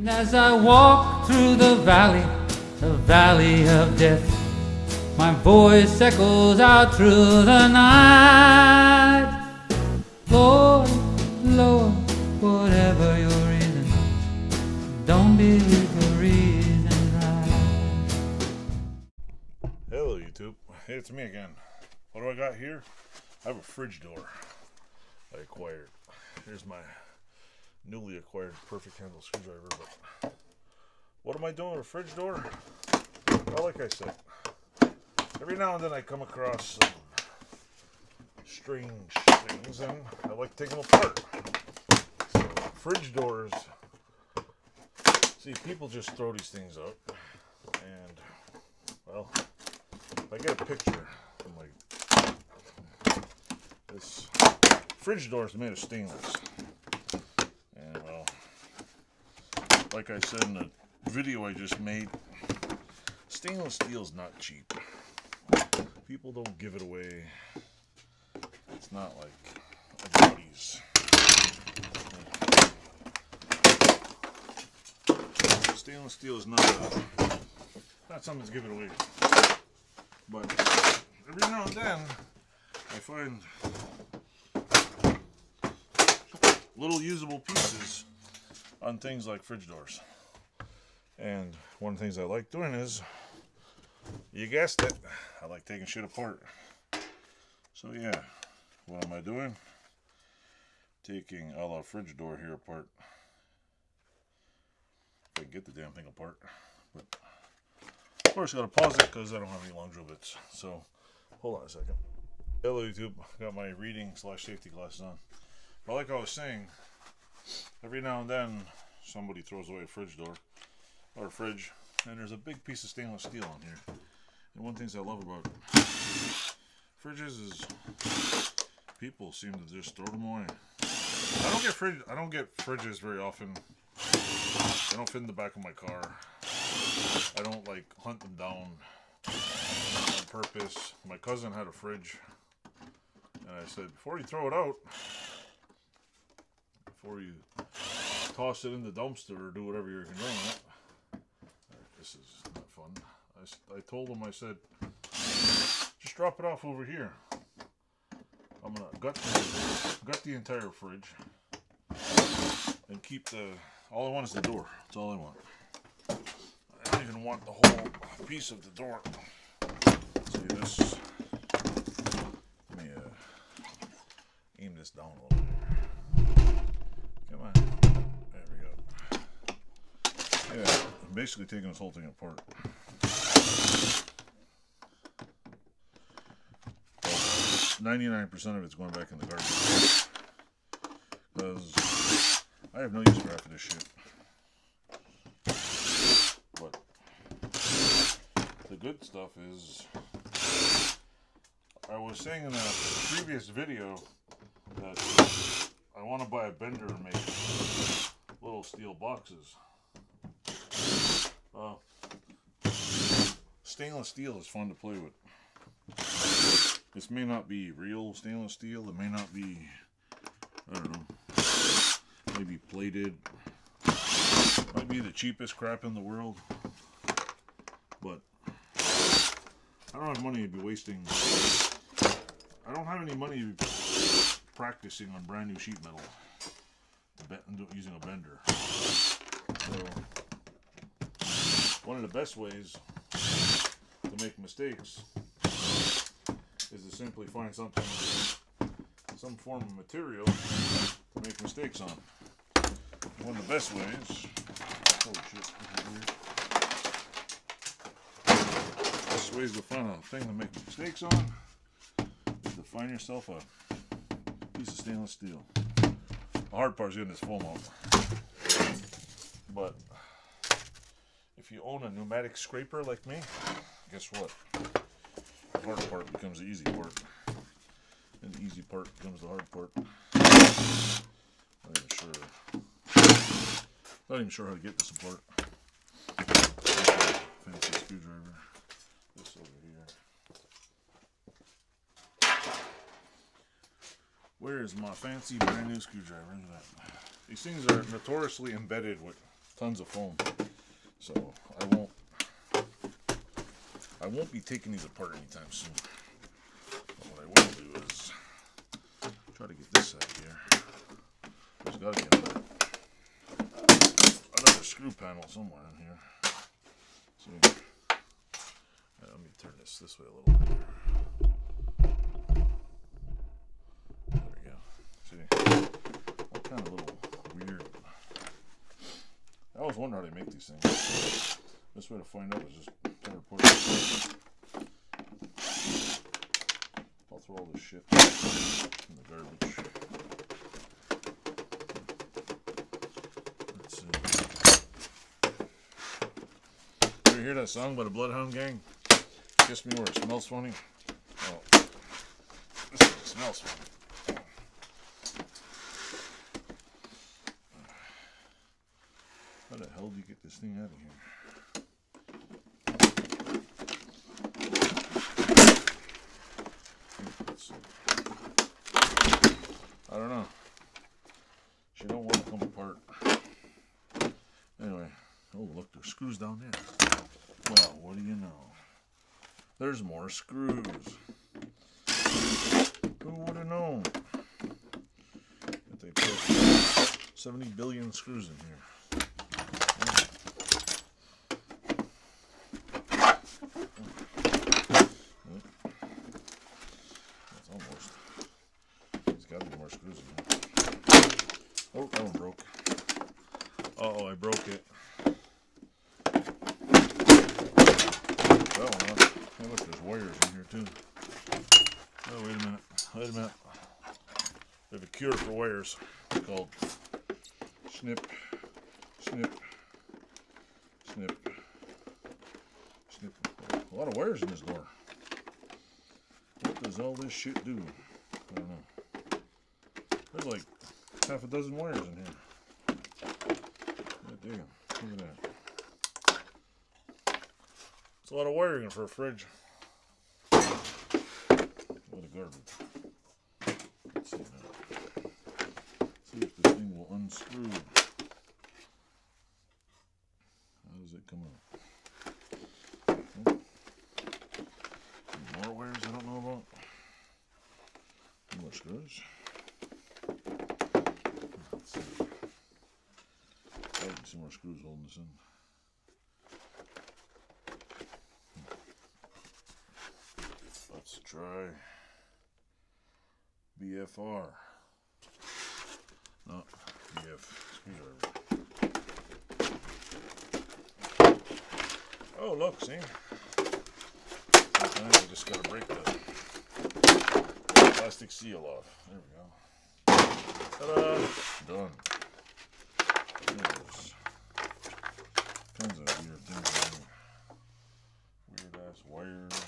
And as I walk through the valley of death, my voice echoes out through the night. Lord, Lord, whatever your reason, don't believe the reason right. Hello YouTube, hey, it's me again. What do I got here? I have a fridge door I acquired. Here's my newly acquired perfect handle screwdriver, but what am I doing with a fridge door? Well, like I said, every now and then I come across some strange things and I like to take them apart. So, fridge doors, see, people just throw these things up and, well, if I get a picture from like this fridge door is made of stainless. And well, like I said in the video I just made, stainless steel is not cheap. People don't give it away. It's not like a body's. Stainless steel is not something that's given away. But every now and then I find little usable pieces on things like fridge doors. And one of the things I like doing is, you guessed it, I like taking shit apart. So yeah, what am I doing? Taking a la fridge door here apart. If I can get the damn thing apart. But of course I gotta pause it because I don't have any long drill bits. So hold on a second. Hello YouTube, got my reading / safety glasses on. But like I was saying, every now and then somebody throws away a fridge door or a fridge, and there's a big piece of stainless steel on here. And one of the things I love about fridges is people seem to just throw them away. I don't get fridges very often. They don't fit in the back of my car. I don't like hunt them down on purpose. My cousin had a fridge, and I said, before you throw it out, before you toss it in the dumpster or do whatever you're doing with it. This is not fun. I told him, I said, just drop it off over here. I'm gonna gut the entire fridge and keep all I want is the door. That's all I want. I don't even want the whole piece of the door. See this? Let me aim this down a little bit. Come on. There we go. Yeah, I'm basically taking this whole thing apart. 99% of it's going back in the garbage. Because I have no use for half of this shit. But the good stuff is, I was saying in a previous video that I want to buy a bender and make little steel boxes. Stainless steel is fun to play with. This may not be real stainless steel. It may not be, I don't know, maybe plated. Might be the cheapest crap in the world. But I don't have money to be wasting. I don't have any money to be practicing on brand new sheet metal using a bender. So one of the best ways to make mistakes is to simply find something, some form of material to make mistakes on. One of the best ways, holy shit, best ways to find a thing to make mistakes on is to find yourself a piece of stainless steel. The hard part is getting this foam out. But if you own a pneumatic scraper like me, guess what? The hard part becomes the easy part. And the easy part becomes the hard part. Not even sure how to get this apart. Fancy screwdriver. This over here. Where is my fancy brand new screwdriver? Look at that. These things are notoriously embedded with tons of foam. So I won't be taking these apart anytime soon. But what I will do is try to get this out of here. There's got to be another screw panel somewhere in here. See, let me turn this way a little bit. There we go. See, all kind of little weird. I always wonder how they make these things. Best way to find out is just try to put it. I'll throw all this shit in the garbage. Let's see. You hear that song by the Bloodhound Gang? Kiss Me Where It Smells Funny. Oh, this thing smells funny. How the hell do you get this thing out of here? Let's see. I don't know. She don't want to come apart. Anyway, oh look, there's screws down there. Well, what do you know? There's more screws. Who would have known that they put 70 billion screws in here? That's almost. There's got to be more screws in here. Oh, that one broke. Uh-oh, I broke it. That one off. Hey, look, there's wires in here too. Oh, wait a minute. Wait a minute. We have a cure for wires. It's called snip, snip, snip, snip. A lot of wires in this door. What does all this shit do? I don't know. There's like half a dozen wires in here. God damn. Look at that. It's a lot of wiring for a fridge. What a garbage. Let's see now. See if this thing will unscrew. How does it come out? Oh. More wires I don't know about. More screws. Let's see. I can see more screws holding this in. Let's try BFR. No, BF screwdriver. Oh, look, see? Sometimes you just gotta break the plastic seal off. There we go. Ta-da! Done. There's tons of weird things in here. Weird ass wires.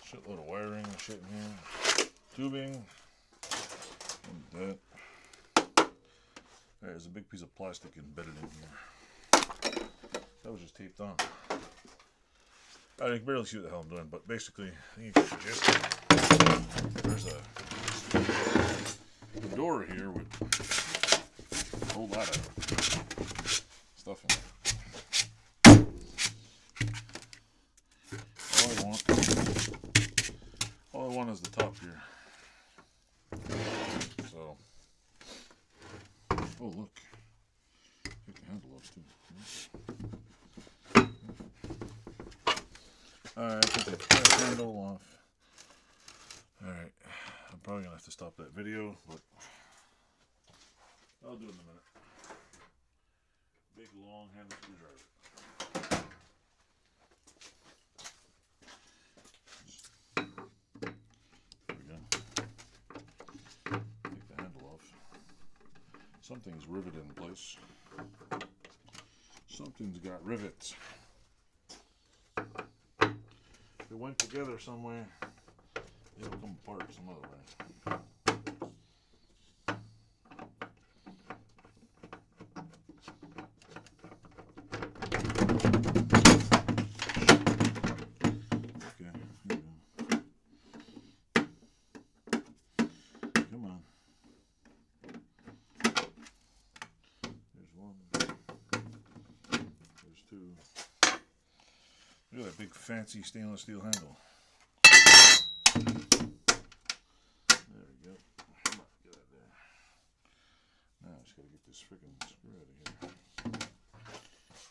Shitload of wiring and shit in here. Tubing. And that. There's a big piece of plastic embedded in here. That was just taped on. I can barely see what the hell I'm doing, but basically, I think you can suggest there's a door here with a whole lot of stuff in it. All I want is the top here. So, oh look, take the handle off too. Alright, I can take that handle off. Alright, I'm probably gonna have to stop that video, but I'll do it in a minute. Big long handle screwdriver. Something's riveted in place. Something's got rivets. If it went together somewhere, it'll come apart some other way. Okay, here we go. Come on. too. Look at that big fancy stainless steel handle. There we go. Come on, get out there. Now I just gotta get this freaking screw out of here.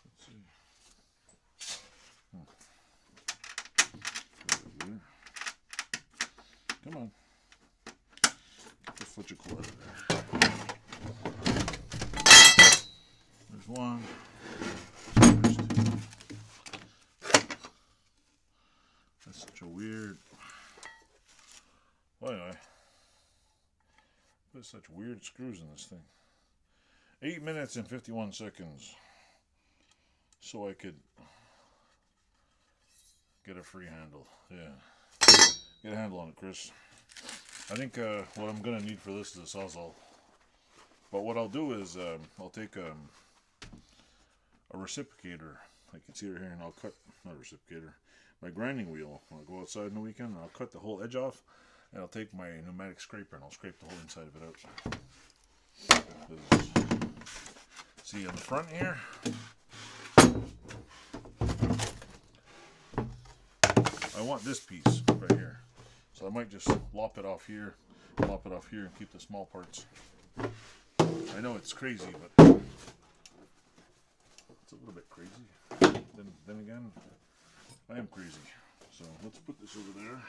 Let's see. Over here. Come on. Get the fudgicle out of there. There's one. There's two. That's such a weird. Well, anyway. Put such weird screws in this thing. 8 minutes and 51 seconds. So I could get a free handle. Yeah. Get a handle on it, Chris. I think what I'm going to need for this is a Sawzall. But what I'll do is I'll take a reciprocator. I can see it here, and I'll cut, not a reciprocator, my grinding wheel. When I go outside in the weekend, and I'll cut the whole edge off, and I'll take my pneumatic scraper and I'll scrape the whole inside of it out. See on the front here, I want this piece right here. So I might just lop it off here, and keep the small parts. I know it's crazy, but it's a little bit crazy. Then again, I am crazy. So let's put this over there.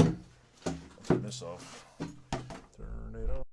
Turn this off. Turn it off.